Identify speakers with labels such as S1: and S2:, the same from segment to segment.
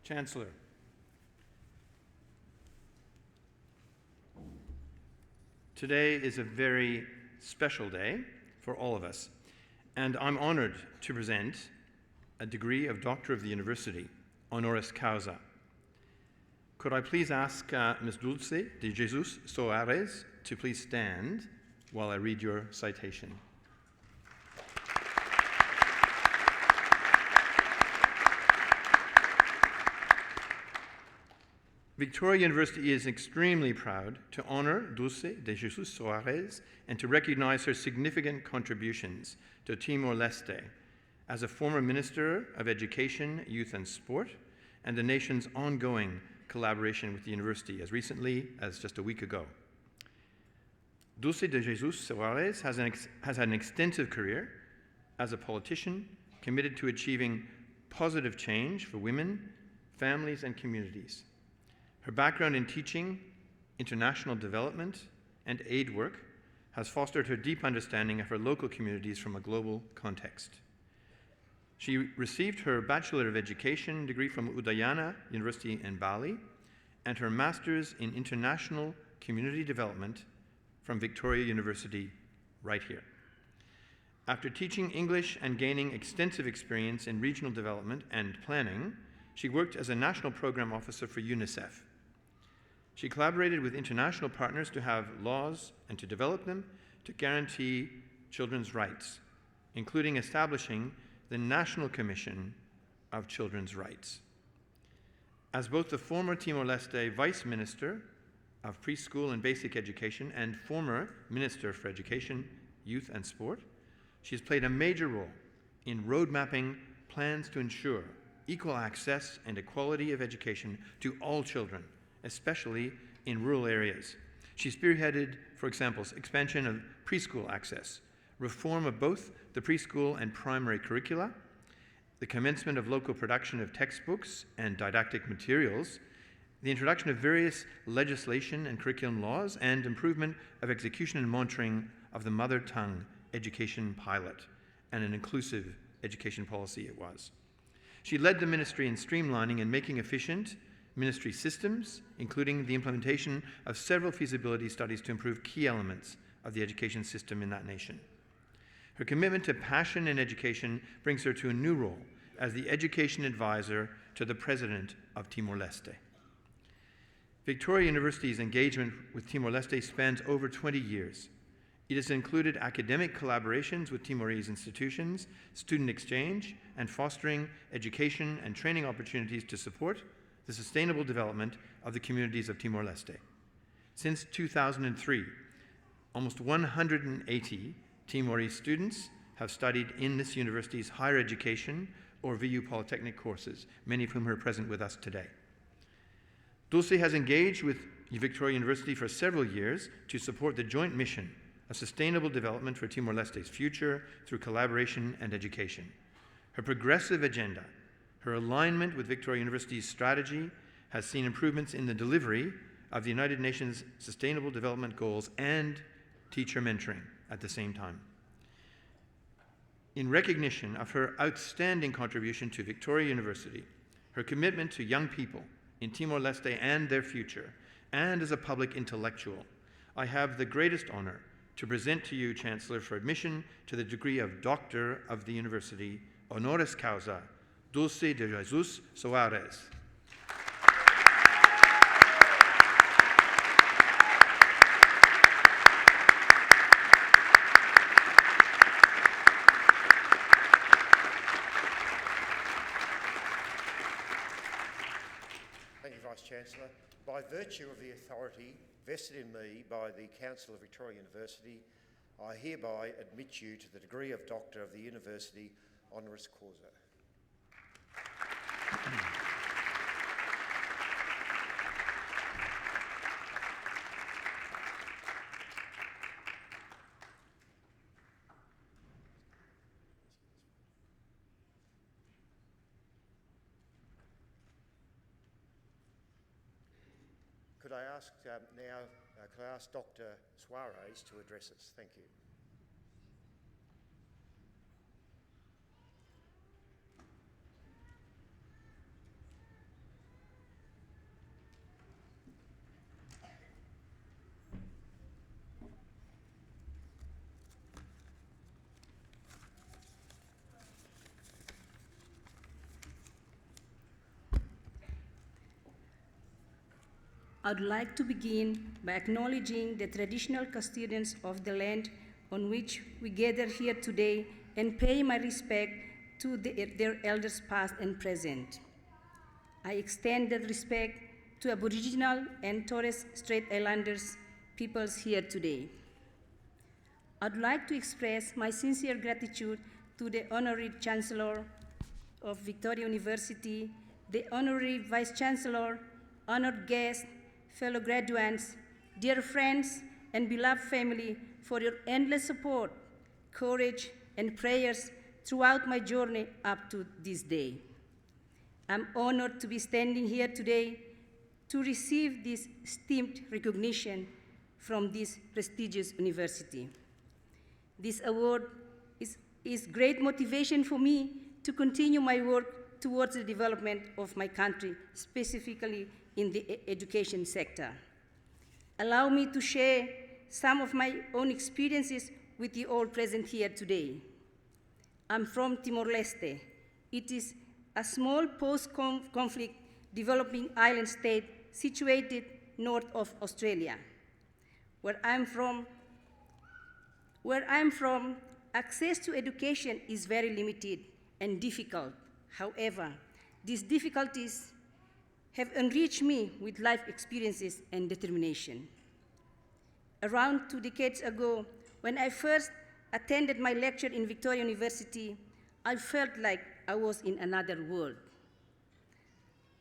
S1: Chancellor. Today is a very special day for all of us, and I'm honored to present a degree of Doctor of the University, honoris causa. Could I please ask Ms. Dulce de Jesus Soares to please stand while I read your citation. Victoria University is extremely proud to honor Dulce de Jesus Soares and to recognize her significant contributions to Timor-Leste as a former Minister of Education, Youth and Sport, and the nation's ongoing collaboration with the university as recently as just a week ago. Dulce de Jesus Soares has had an extensive career as a politician committed to achieving positive change for women, families, and communities. Her background in teaching, international development, and aid work has fostered her deep understanding of her local communities from a global context. She received her Bachelor of Education degree from Udayana University in Bali and her Master's in International Community Development from Victoria University right here. After teaching English and gaining extensive experience in regional development and planning, she worked as a National Program Officer for UNICEF. She collaborated with international partners to have laws and to develop them to guarantee children's rights, including establishing the National Commission of Children's Rights. As both the former Timor-Leste Vice Minister of Preschool and Basic Education and former Minister for Education, Youth and Sport, she has played a major role in road mapping plans to ensure equal access and equality of education to all children, especially in rural areas. She spearheaded, for example, expansion of preschool access, reform of both the preschool and primary curricula, the commencement of local production of textbooks and didactic materials, the introduction of various legislation and curriculum laws, and improvement of execution and monitoring of the mother tongue education pilot, and an inclusive education policy it was. She led the ministry in streamlining and making efficient ministry systems, including the implementation of several feasibility studies to improve key elements of the education system in that nation. Her commitment to passion in education brings her to a new role as the education advisor to the President of Timor-Leste. Victoria University's engagement with Timor-Leste spans over 20 years. It has included academic collaborations with Timorese institutions, student exchange, and fostering education and training opportunities to support the sustainable development of the communities of Timor-Leste. Since 2003, almost 180 Timorese students have studied in this university's higher education or VU Polytechnic courses, many of whom are present with us today. Dulce has engaged with Victoria University for several years to support the joint mission of sustainable development for Timor-Leste's future through collaboration and education. Her progressive agenda, her alignment with Victoria University's strategy, has seen improvements in the delivery of the United Nations Sustainable Development Goals and teacher mentoring at the same time. In recognition of her outstanding contribution to Victoria University, her commitment to young people in Timor-Leste and their future, and as a public intellectual, I have the greatest honor to present to you, Chancellor, for admission to the degree of Doctor of the University, honoris causa, Dulce de Jesus Soares.
S2: Thank you, Vice-Chancellor. By virtue of the authority vested in me by the Council of Victoria University, I hereby admit you to the degree of Doctor of the University, honoris causa. Could I ask could I ask Dr. Soares to address us? Thank you.
S3: I'd like to begin by acknowledging the traditional custodians of the land on which we gather here today and pay my respect to their elders past and present. I extend that respect to Aboriginal and Torres Strait Islanders peoples here today. I'd like to express my sincere gratitude to the Honorary Chancellor of Victoria University, the Honorary Vice-Chancellor, honored guests, fellow graduates, dear friends, and beloved family for your endless support, courage, and prayers throughout my journey up to this day. I'm honored to be standing here today to receive this esteemed recognition from this prestigious university. This award is great motivation for me to continue my work towards the development of my country, specifically in the education sector. Allow me to share some of my own experiences with you all present here today. I'm from Timor-Leste. It is a small post-conflict developing island state situated north of Australia. Where I'm from, access to education is very limited and difficult. However, these difficulties have enriched me with life experiences and determination. Around 2 decades ago, when I first attended my lecture in Victoria University, I felt like I was in another world.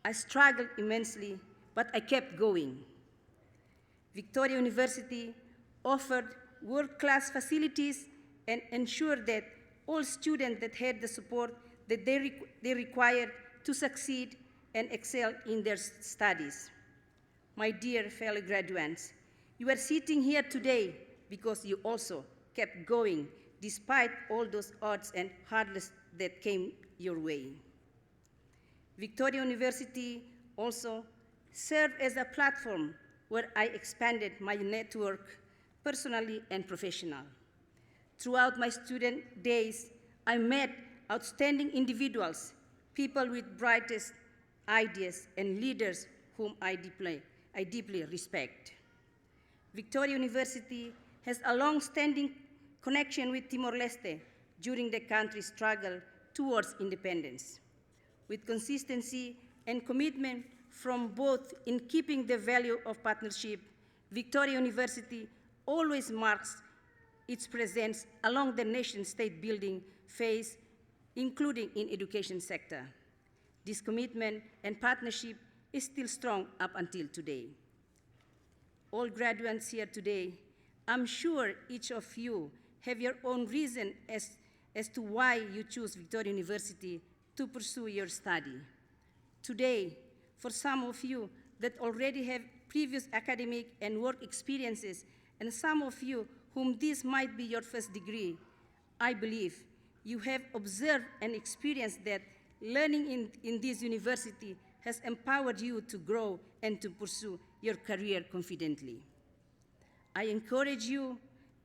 S3: I struggled immensely, but I kept going. Victoria University offered world-class facilities and ensured that all students that had the support that they required to succeed and excel in their studies. My dear fellow graduates, you are sitting here today because you also kept going despite all those odds and hardships that came your way. Victoria University also served as a platform where I expanded my network personally and professionally. Throughout my student days, I met outstanding individuals, people with brightest ideas, and leaders whom I deeply respect. Victoria University has a long-standing connection with Timor-Leste during the country's struggle towards independence. With consistency and commitment from both in keeping the value of partnership, Victoria University always marks its presence along the nation's state-building phase, including in education sector. This commitment and partnership is still strong up until today. All graduates here today, I'm sure each of you have your own reason as to why you choose Victoria University to pursue your study. Today, for some of you that already have previous academic and work experiences, and some of you whom this might be your first degree, I believe you have observed and experienced that learning in this university has empowered you to grow and to pursue your career confidently. I encourage you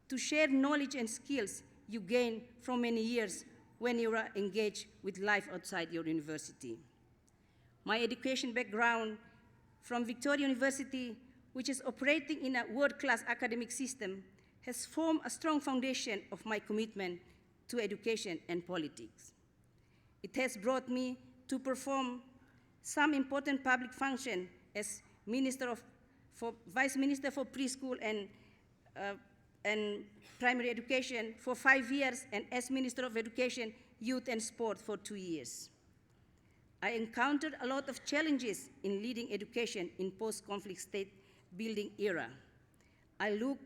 S3: to share knowledge and skills you gain from many years when you are engaged with life outside your university. My education background from Victoria University, which is operating in a world-class academic system, has formed a strong foundation of my commitment to education and politics. It has brought me to perform some important public function as Vice Minister for Preschool and Primary Education for 5 years, and as Minister of Education, Youth and Sport for 2 years. I encountered a lot of challenges in leading education in post-conflict state building era. I looked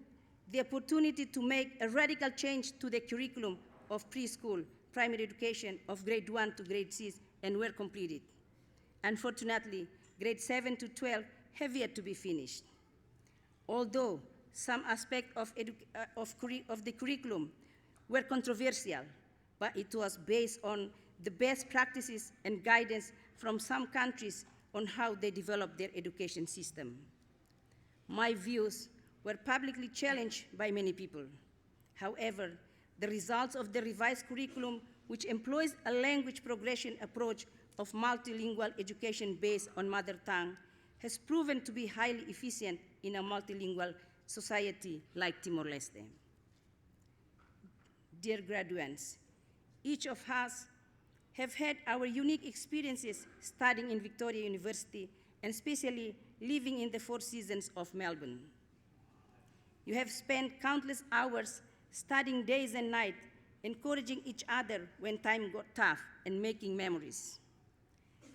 S3: the opportunity to make a radical change to the curriculum of preschool, primary education of grade 1 to grade 6 and were completed. Unfortunately, grade 7 to 12 have yet to be finished. Although some aspects of the curriculum were controversial, but it was based on the best practices and guidance from some countries on how they develop their education system. My views were publicly challenged by many people. However, the results of the revised curriculum, which employs a language progression approach of multilingual education based on mother tongue, has proven to be highly efficient in a multilingual society like Timor-Leste. Dear graduates, each of us have had our unique experiences studying in Victoria University and especially living in the Four Seasons of Melbourne. You have spent countless hours studying days and nights, encouraging each other when time got tough and making memories.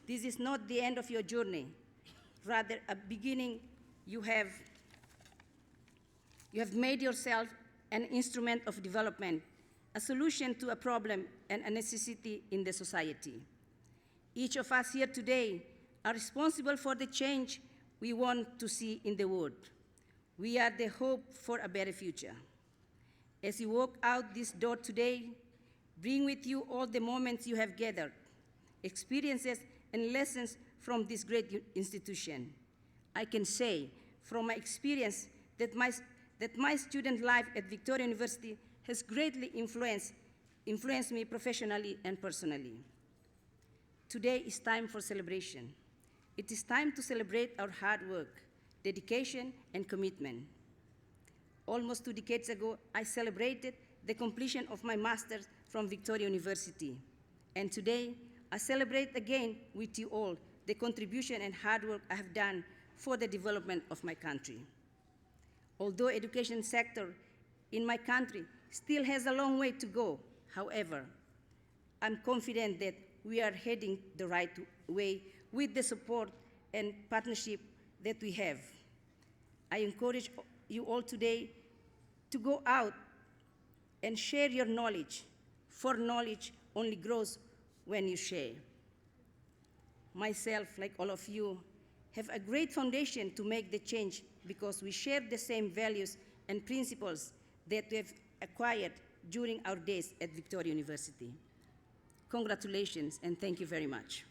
S3: This is not the end of your journey, rather a beginning. You have made yourself an instrument of development, a solution to a problem and a necessity in the society. Each of us here today are responsible for the change we want to see in the world. We are the hope for a better future. As you walk out this door today, bring with you all the moments you have gathered, experiences and lessons from this great institution. I can say from my experience that my student life at Victoria University has greatly influenced me professionally and personally. Today is time for celebration. It is time to celebrate our hard work, dedication, and commitment. Almost 2 decades ago, I celebrated the completion of my master's from Victoria University. And today, I celebrate again with you all the contribution and hard work I have done for the development of my country. Although education sector in my country still has a long way to go, however, I'm confident that we are heading the right way with the support and partnership that we have. I encourage you all today to go out and share your knowledge, for knowledge only grows when you share. Myself, like all of you, have a great foundation to make the change because we share the same values and principles that we have acquired during our days at Victoria University. Congratulations, and thank you very much.